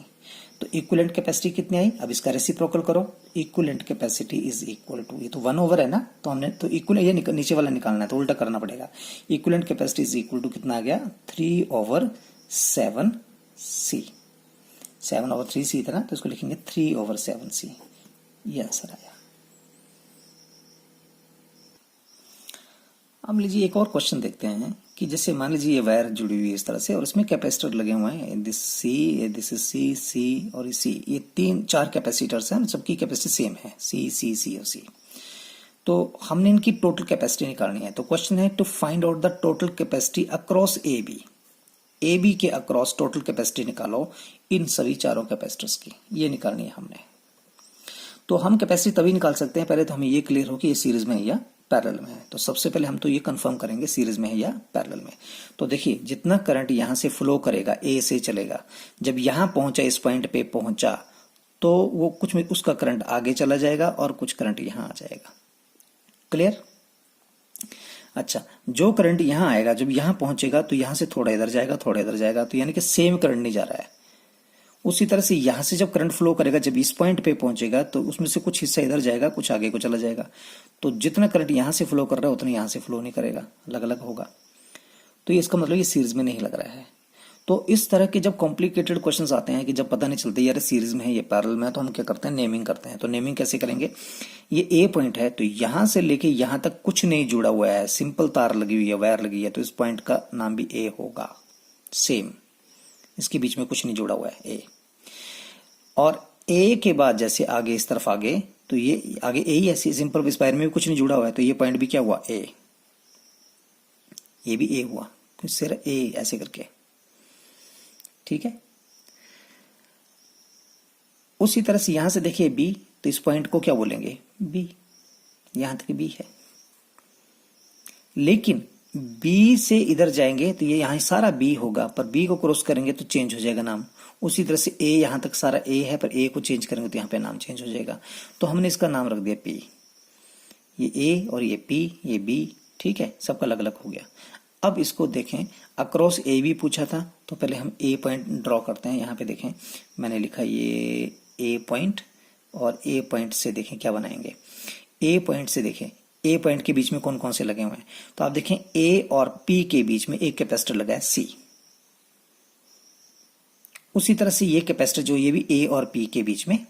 तो इक्विवेलेंट कैपेसिटी कितनी आई, अब इसका रेसिप्रोकल करो, equivalent capacity is equal to, ये तो 1 ओवर है ना, तो हमने तो इक्वल ये नीचे वाला निकालना है तो उल्टा करना पड़ेगा। Equivalent capacity is equal to कितना आ गया, 3/7C। 7/3C था ना, तो इसको लिखेंगे 3/7C, ये आंसर आया। अब लीजिए एक और क्वेश्चन देखते हैं कि जैसे मान लीजिए ये वायर जुड़ी हुई है इस तरह से और इसमें कैपेसिटर लगे हुए हैं, दिस इज सी और सी, ये 3-4 कैपेसिटर्स हैं, सबकी कैपेसिटी सेम है, सी और सी। तो हमने इनकी टोटल कैपेसिटी निकालनी है। तो क्वेश्चन है to find out the total capacity across A B के अक्रॉस टोटल कैपेसिटी निकालो इन सभी चारों कैपेसिटर्स की, ये निकालनी है हमने। तो हम कैपेसिटी तभी निकाल सकते हैं, पहले तो हमें ये क्लियर हो कि ये सीरीज में है या पैरेलल में है। तो सबसे पहले हम तो ये कंफर्म करेंगे सीरीज में है या पैरेलल में। तो देखिए जितना करंट यहां से फ्लो करेगा, ए से चलेगा, जब यहां पहुंचा, इस पॉइंट पे पहुंचा, तो वो कुछ में उसका करंट आगे चला जाएगा और कुछ करंट यहां आ जाएगा। क्लियर? अच्छा, जो करंट यहां आएगा जब यहां पहुंचेगा तो यहां से थोड़ा इधर जाएगा, थोड़ा इधर जाएगा, तो यानी कि सेम करंट नहीं जा रहा है। उसी तरह से यहां से जब करंट फ्लो करेगा, जब इस पॉइंट पे पहुंचेगा तो उसमें से कुछ हिस्सा इधर जाएगा, कुछ आगे को चला जाएगा। तो जितना करंट यहां से फ्लो कर रहा है उतना यहां से फ्लो नहीं करेगा, अलग अलग होगा। तो ये इसका मतलब ये सीरीज में नहीं लग रहा है। तो इस तरह के जब कॉम्प्लिकेटेड क्वेश्चंस आते हैं कि जब पता नहीं चलता यार सीरीज में है ये पैरेलल में है, तो हम क्या करते हैं, नेमिंग करते हैं। तो नेमिंग कैसे करेंगे, ये ए पॉइंट है तो यहां से लेके यहां तक कुछ नहीं जुड़ा हुआ है, सिंपल तार लगी हुई है, वायर लगी है, तो इस पॉइंट का नाम भी ए होगा। सेम, इसके बीच में कुछ नहीं जुड़ा हुआ है, ए। और ए के बाद जैसे आगे इस तरफ आगे, तो ये आगे ए ही ऐसी सिंपल, इस वायर में भी कुछ नहीं जुड़ा हुआ है, तो ये पॉइंट भी क्या हुआ, ए। ये भी ए हुआ, सिर्फ ए ऐसे करके, ठीक है। उसी तरह से यहां से देखिए बी, तो इस पॉइंट को क्या बोलेंगे, बी, यहां तक बी है। लेकिन बी से इधर जाएंगे तो ये यहां सारा बी होगा, पर बी को क्रॉस करेंगे तो चेंज हो जाएगा नाम। उसी तरह से ए यहां तक सारा ए है, पर ए को चेंज करेंगे तो यहां पे नाम चेंज हो जाएगा। तो हमने इसका नाम रख दिया पी। ये ए और ये पी, ये बी, ठीक है, सबका अलग अलग हो गया। अब इसको देखें, अक्रॉस ए बी पूछा था, तो पहले हम ए पॉइंट ड्रॉ करते हैं। यहाँ पे देखें मैंने लिखा ये ए पॉइंट, और ए पॉइंट से देखें क्या बनाएंगे। ए पॉइंट से देखें, ए पॉइंट के बीच में कौन कौन से लगे हुए हैं, तो आप देखें ए और पी के बीच में एक कैपेसिटर लगा है सी। उसी तरह से ये कैपेसिटर जो, ये भी ए और पी के बीच में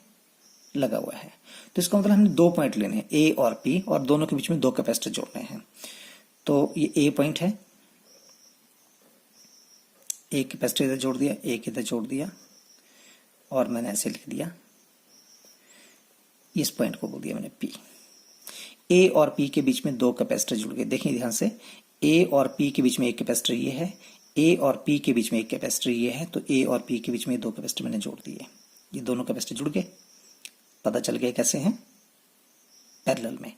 लगा हुआ है। तो इसका मतलब हमने 2 पॉइंट लेने हैं, ए और पी, और दोनों के बीच में 2 कैपेसिटर जोड़ने हैं। तो ये ए पॉइंट है, एक कैपेसिटर इधर जोड़ दिया, एक इधर जोड़ दिया, और मैंने ऐसे लिख दिया, इस पॉइंट को बोल दिया मैंने पी। ए और पी के बीच में 2 कैपेसिटर जुड़ गए, देखिए ध्यान से, ए और पी के बीच में एक कैपेसिटर ये है, ए और पी के बीच में एक कैपेसिटर ये है, तो ए और पी के बीच में 2 कैपेसिटर मैंने जोड़ दिए, ये दोनों कैपेसिटर जुड़ गए। पता चल गया कैसे हैं, पैरेलल में।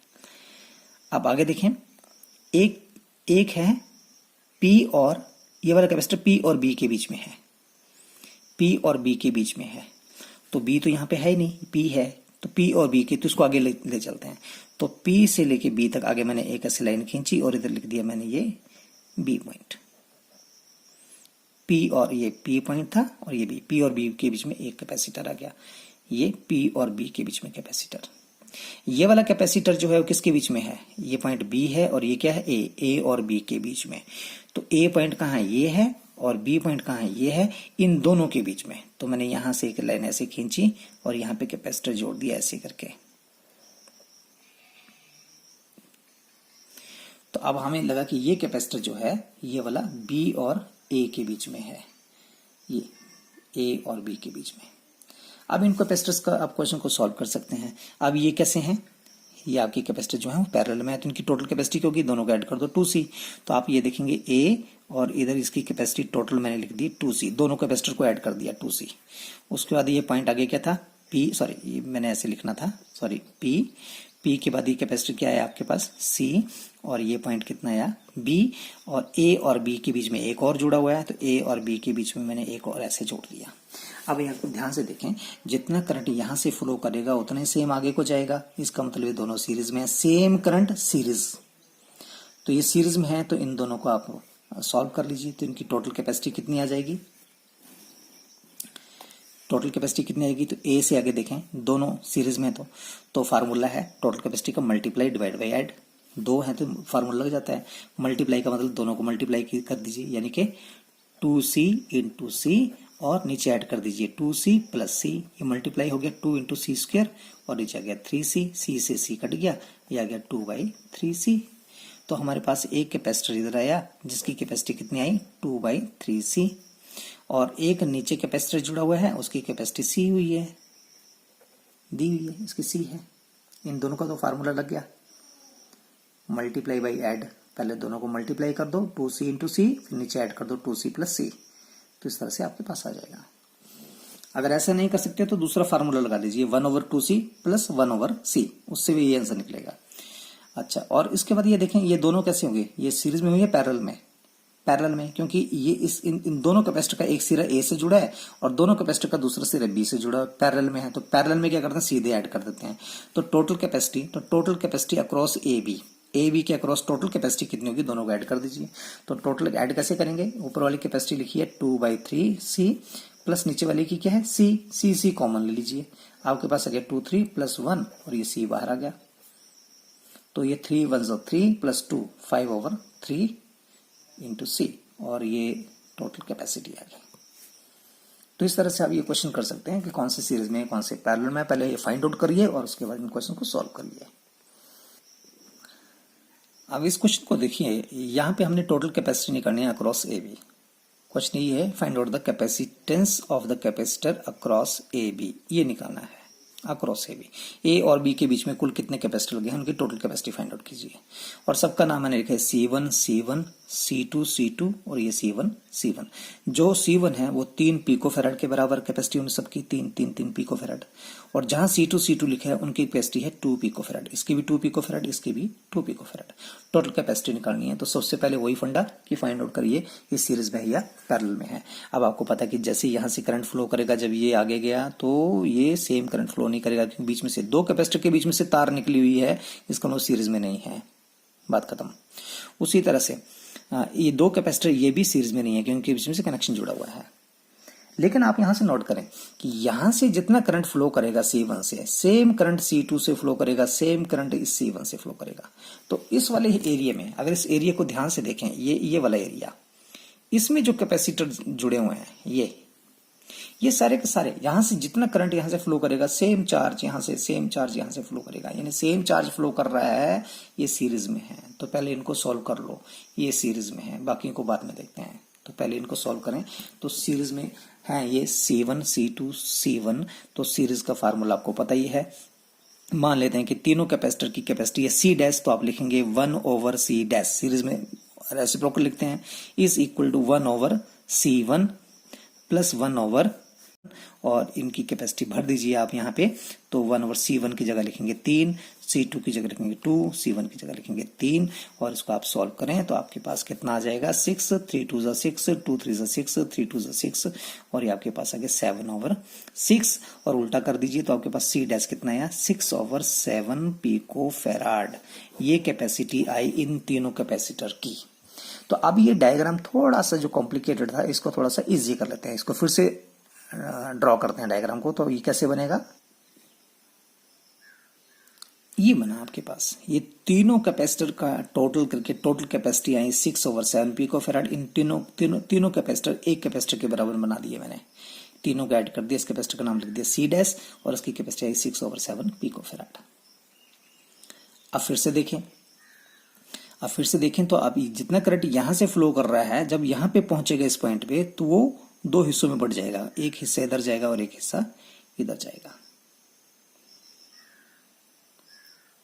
अब आगे देखें, एक है पी, और ये वाला कैपेसिटर पी और बी के बीच में है, पी और बी के बीच में है, तो बी तो यहाँ पे है ही नहीं, पी है, तो पी और बी के, तो इसको आगे ले चलते हैं। तो पी से लेके बी तक आगे मैंने एक ऐसी लाइन खींची और इधर लिख दिया मैंने ये बी पॉइंट। पी और ये पी पॉइंट था, और ये बी, पी और बी के बीच में एक कैपेसिटर आ गया, ये पी और बी के बीच में कैपेसिटर। ये वाला कैपेसिटर जो है वो किसके बीच में है, ये पॉइंट बी है, और ये क्या है, ए और बी के बीच में। तो ए पॉइंट कहाँ है, ये है, और बी पॉइंट कहाँ है, ये है, इन दोनों के बीच में। तो मैंने यहां से एक लाइन ऐसे खींची और यहाँ पे कैपेसिटर जोड़ दिया ऐसे करके। तो अब हमें लगा कि ये कैपेसिटर जो है ये वाला बी और ए के बीच में है, ये ए और बी के बीच में। अब इन कैपेसिटर्स का आप क्वेश्चन को सॉल्व कर सकते हैं। अब ये कैसे हैं, ये आपकी कैपेसिटर जो है वो पैरेलल में है, तो इनकी टोटल कैपेसिटी क्या होगी, दोनों को ऐड कर दो 2C। तो आप ये देखेंगे ए और इधर इसकी कैपेसिटी टोटल मैंने लिख दी 2C, दोनों कैपेसिटर को ऐड कर दिया 2C। उसके बाद ये पॉइंट आगे क्या था, पी, सॉरी ये मैंने ऐसे लिखना था, सॉरी पी के बाद ये कैपेसिटर क्या है आपके पास, C, और ये पॉइंट कितना आया, B, और A और B के बीच में एक और जुड़ा हुआ है, तो A और B के बीच में मैंने एक और ऐसे जोड़ दिया। अब यहाँ को ध्यान से देखें, जितना करंट यहाँ से फ्लो करेगा उतना ही सेम आगे को जाएगा, इसका मतलब ये दोनों सीरीज में है, सेम करंट सीरीज। तो ये सीरीज में है, तो इन दोनों को आप सॉल्व कर लीजिए, तो इनकी टोटल कैपेसिटी कितनी आ जाएगी, टोटल कैपेसिटी कितनी आएगी, तो ए से आगे देखें दोनों सीरीज में तो फार्मूला है टोटल कैपेसिटी का मल्टीप्लाई डिवाइड बाई ऐड, दो है तो फार्मूला लग जाता है। मल्टीप्लाई का मतलब दोनों को मल्टीप्लाई कर दीजिए, यानी कि 2c इंटू सी और नीचे ऐड कर दीजिए 2c प्लस सी, ये मल्टीप्लाई हो गया 2 इंटू सी स्क्वायर और नीचे आ गया 3c, सी से सी कट गया, ये आ गया 2/3c। तो हमारे पास एक कैपेसिटर इधर आया जिसकी कैपेसिटी कितनी आई 2/3c, और एक नीचे कैपेसिटर जुड़ा हुआ है उसकी कैपेसिटी सी हुई है, दी हुई है, इसकी सी है। इन दोनों का तो फार्मूला लग गया, मल्टीप्लाई बाई ऐड, पहले दोनों को मल्टीप्लाई कर दो 2c इंटू सी, फिर नीचे ऐड कर दो 2c प्लस सी, तो इस तरह से आपके पास आ जाएगा। अगर ऐसा नहीं कर सकते तो दूसरा फार्मूला लगा लीजिए 1/2c प्लस 1/c, उससे भी ये आंसर निकलेगा। अच्छा, और इसके बाद ये देखें ये दोनों कैसे होंगे, ये सीरीज में हुई है पैरेलल में, पैरेलल में, क्योंकि ये इन दोनों कैपेसिटर का एक सिरा ए से जुड़ा है और दोनों कैपेसिटर का दूसरा सिरा बी से जुड़ा है, पैरेलल में है, तो पैरेलल में क्या करते हैं सीधे ऐड कर देते हैं। तो total capacity across A B के अक्रॉस टोटल कैपेसिटी कितनी होगी, दोनों को ऐड कर दीजिए। तो टोटल ऐड कैसे करेंगे, ऊपर वाली कैपेसिटी लिखी है 2/3c प्लस नीचे वाली की क्या है सी कॉमन ले लीजिए, आपके पास आ गया 2 3 प्लस 1 और ये सी बाहर आ गया, तो ये 3 1 3 प्लस 2 5/3 इंटू सी, और ये टोटल कैपेसिटी आ गई। तो इस तरह से आप ये क्वेश्चन कर सकते हैं कि कौन से सीरीज में कौन से पैरेलल में, पहले ये फाइंड आउट करिए और उसके बाद इन क्वेश्चन को सॉल्व करिए। अब इस क्वेश्चन को देखिए, यहाँ पे हमने टोटल कैपेसिटी निकालनी है अक्रॉस ए बी। क्वेश्चन ये है find out the capacitance of the capacitor across A B, ये निकालना है अक्रॉस ए बी। ए और बी के बीच में कुल कितने कैपेसिटर लगे हैं उनकी टोटल कैपेसिटी फाइंड आउट कीजिए, और सबका नाम मैंने लिखा है C1 C2 और ये C1। जो C1 है वो 3 पिकोफैराड के बराबर कैपेसिटी उन सबकी, 3 पिकोफैराड, और जहां C2 लिखा है उनकी कैपेसिटी है 2 पिकोफैराड, इसकी भी 2 पिकोफैराड, इसकी भी 2 पिकोफैराड। टोटल कैपेसिटी निकालनी है, तो सबसे पहले वही फंडा कि फाइंड आउट करिए इस सीरीज में है या पैरेलल में है। अब आपको पता है कि जैसे यहां से करंट फ्लो करेगा, जब ये आगे गया तो ये सेम करंट फ्लो नहीं करेगा, क्योंकि बीच में से दो कैपेसिटर के बीच में से तार निकली हुई है, इसका मतलब सीरीज में नहीं है, बात खत्म। उसी तरह से ये दो कैपेसिटर ये भी सीरीज में नहीं है क्योंकि बीच में से कनेक्शन जुड़ा हुआ है। लेकिन आप यहां से नोट करें कि यहां से जितना करंट फ्लो करेगा C1 से, सेम करंट C2 से फ्लो करेगा, सेम करंट इस C1 से फ्लो करेगा। तो इस वाले एरिया में अगर इस एरिया को ध्यान से देखें, ये वाला एरिया, इसमें जो कैपेसिटर जुड़े हुए हैं ये सारे के सारे यहां से जितना करंट यहां से फ्लो करेगा, सेम चार्ज यहां से, सेम चार्ज यहां से फ्लो करेगा, यानी सेम चार्ज फ्लो कर रहा है, ये सीरीज में है। तो पहले इनको सॉल्व कर लो, ये सीरीज में है, बाकी को बाद में देखते हैं। तो पहले इनको सॉल्व करें, तो सीरीज में है ये C1 C2 C1, तो सीरीज का फार्मूला आपको पता ही है। मान लेते हैं कि तीनों कैपेसिटर की कैपेसिटी है C डैश, तो आप लिखेंगे 1/C डैश, सीरीज में रेसिप्रोकल लिखते हैं, is equal to 1/C1 plus 1/, और इनकी कैपेसिटी भर दीजिए आप यहाँ पे, तो 1/C1 की जगह लिखेंगे 3, C2 की जगह लिखेंगे 2, C1 की जगह लिखेंगे 3, और इसको आप सॉल्व करें तो आपके पास कितना आ जाएगा 6, 3 2 6, 2 3 6, 3 2 6, और ये आपके पास आ गया 7/6, और उल्टा कर दीजिए तो आपके पास C डैश कितना आया 6/7 पिको फैराड। ये कैपेसिटी आई इन तीनों कैपेसिटर की। तो अब ये डायग्राम थोड़ा सा जो कॉम्प्लिकेटेड था, इसको थोड़ा सा इजी कर लेते हैं, इसको फिर से ड्रॉ करते हैं डायग्राम को। तो ये कैसे बनेगा, ये बना आपके पास, ये तीनों कैपेसिटर का टोटल करके टोटल कैपेसिटी आई 6/7 पिकोफैराड। इन तीनों कैपेसिटर एक कैपेसिटर के बराबर बना दिए मैंने, तीनों को ऐड कर दिया, इस कैपेसिटर का नाम लिख दिया C डैश, और इसकी कैपेसिटी आई 6/7 पिकोफैराड। अब फिर से देखें तो अब जितना करंट यहां से फ्लो कर रहा है, जब यहां पे पहुंचेगा इस पॉइंट पे, तो वो दो हिस्सों में बढ़ जाएगा, एक हिस्सा इधर जाएगा और एक हिस्सा इधर जाएगा।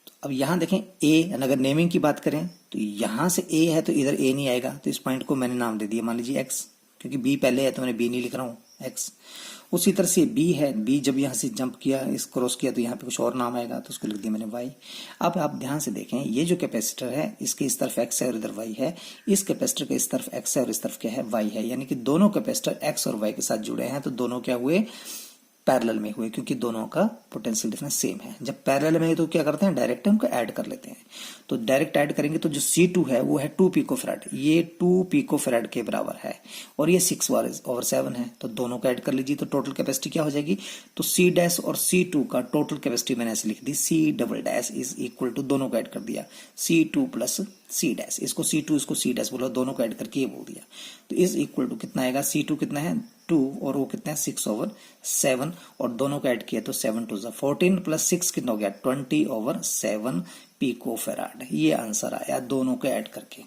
तो अब यहां देखें ए, अगर नेमिंग की बात करें तो यहां से ए है तो इधर ए नहीं आएगा, तो इस पॉइंट को मैंने नाम दे दिया, मान लीजिए एक्स, क्योंकि बी पहले है तो मैंने बी नहीं लिख रहा हूं, एक्स। उसी तरह से बी है, बी जब यहां से जंप किया, इस क्रॉस किया, तो यहाँ पे कुछ और नाम आएगा, तो उसको लिख दिया मैंने वाई। अब आप ध्यान से देखें, ये जो कैपेसिटर है इसके इस तरफ एक्स है और इधर वाई है, इस कैपेसिटर के इस तरफ एक्स है और इस तरफ क्या है वाई है, यानी कि दोनों कैपेसिटर एक्स और वाई के साथ जुड़े हैं, तो दोनों क्या हुए पैरेलल में हुए, क्योंकि दोनों का पोटेंशियल डिफरेंस सेम है। जब पैरेलल में है तो क्या करते हैं, डायरेक्ट उनको ऐड कर लेते हैं। तो डायरेक्ट ऐड करेंगे तो जो C2 है वो है 2 पिकोफैराड, ये 2 पिकोफैराड के बराबर है और ये 6/7 है। तो दोनों को ऐड कर लीजिए तो टोटल कैपेसिटी क्या हो जाएगी, तो C' और C2 का टोटल कैपेसिटी मैंने ऐसे लिख दी, C" इज इक्वल टू, दोनों को ऐड कर दिया, C2 प्लस C', इसको C2 इसको C' बोला, दोनों को ऐड करके ये बोल दिया। तो इज इक्वल टू कितना आएगा, C2 कितना है 2 और वो कितना है 6/7 और दोनों को ऐड किया तो 7 2 14 प्लस 6 कितना हो गया 20/7 पिकोफैराड। ये आंसर आया दोनों को ऐड करके।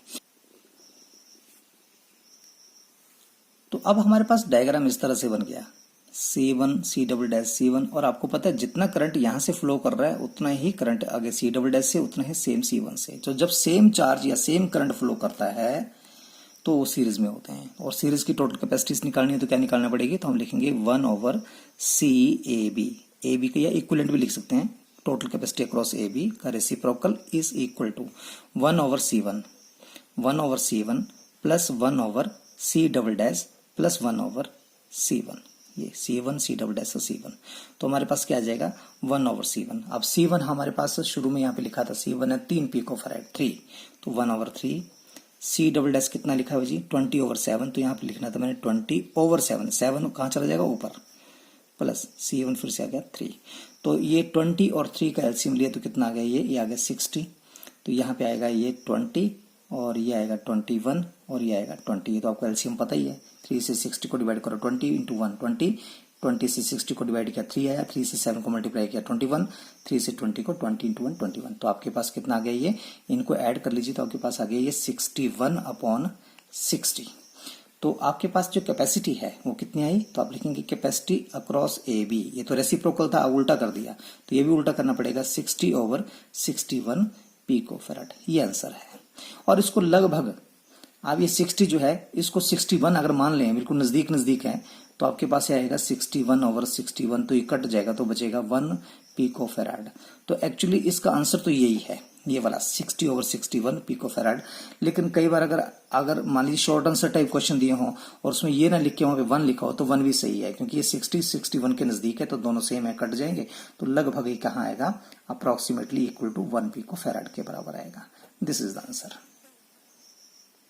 तो अब हमारे पास डायग्राम इस तरह से बन गया, C1 C'C1 और आपको पता है जितना करंट यहां से फ्लो कर रहा है उतना ही करंट आगे C' से, उतना ही सेम C1 से। तो जब सेम चार्ज या सेम करंट फ्लो करता है तो वो सीरीज में होते हैं और सीरीज की टोटल कैपेसिटीज निकालनी है तो क्या निकालना पड़ेगी, तो हम लिखेंगे 1/CAB, AB का या इक्विवेलेंट भी लिख सकते हैं, टोटल कैपेसिटी अक्रॉस AB का reciprocal is equal to 1/C1 plus 1/C" plus 1/C1, ये C1 C" और C1। तो हमारे पास क्या आ जाएगा 1/C1। अब C1 हमारे पास शुरू में यहाँ पे लिखा था C1 है 3 पिकोफैराड 3, तो 1/3। C" कितना लिखा है जी 20/7, तो यहाँ पे लिखना था मैंने 20/7, 7 कहाँ चला जाएगा ऊपर, प्लस C1 फिर से आ गया 3। तो ये 20 और 3 का एलसीएम लिया तो कितना आ गया, ये आ गया 60। तो यहाँ पे आएगा ये 20 और ये आएगा 21 और ये आएगा 20। ये तो आपको एलसीएम पता ही है, 3 से 60 को डिवाइड करो 20 इंटू 1 20, 20 से 60 को डिवाइड किया 3 आया, 3 से 7 को मल्टीप्लाई किया 21, 3 से 20 को 20 इंटू 1 21। तो आपके पास कितना आ गया, ये इनको ऐड कर लीजिए तो आपके पास आ गया ये 61/60। तो आपके पास जो कैपेसिटी है वो कितनी आई, तो आप लिखेंगे कैपेसिटी अक्रॉस AB, ये तो रेसिप्रोकल था उल्टा कर दिया तो ये भी उल्टा करना पड़ेगा, 60/61 पिकोफैराड, ये आंसर है। और इसको लगभग आप ये 60 जो है इसको 61 अगर मान लें, बिल्कुल नजदीक नजदीक है, तो आपके पास ये आएगा 61/61, तो ये कट जाएगा तो बचेगा 1 पिकोफैराड। तो एक्चुअली इसका आंसर तो यही है, ये वाला 60/61 पिकोफैराड। लेकिन कई बार अगर मान लीजिए शॉर्ट आंसर टाइप क्वेश्चन दिए हों और उसमें ये ना लिख के वहां पे 1 लिखा हो तो 1 भी सही है, क्योंकि ये 60-61 के नजदीक है तो दोनों सेम है, कट जाएंगे तो लगभग ये कहाँ आएगा, अप्रोक्सीमेटली इक्वल टू 1 पिकोफैराड के बराबर आएगा। This is the answer.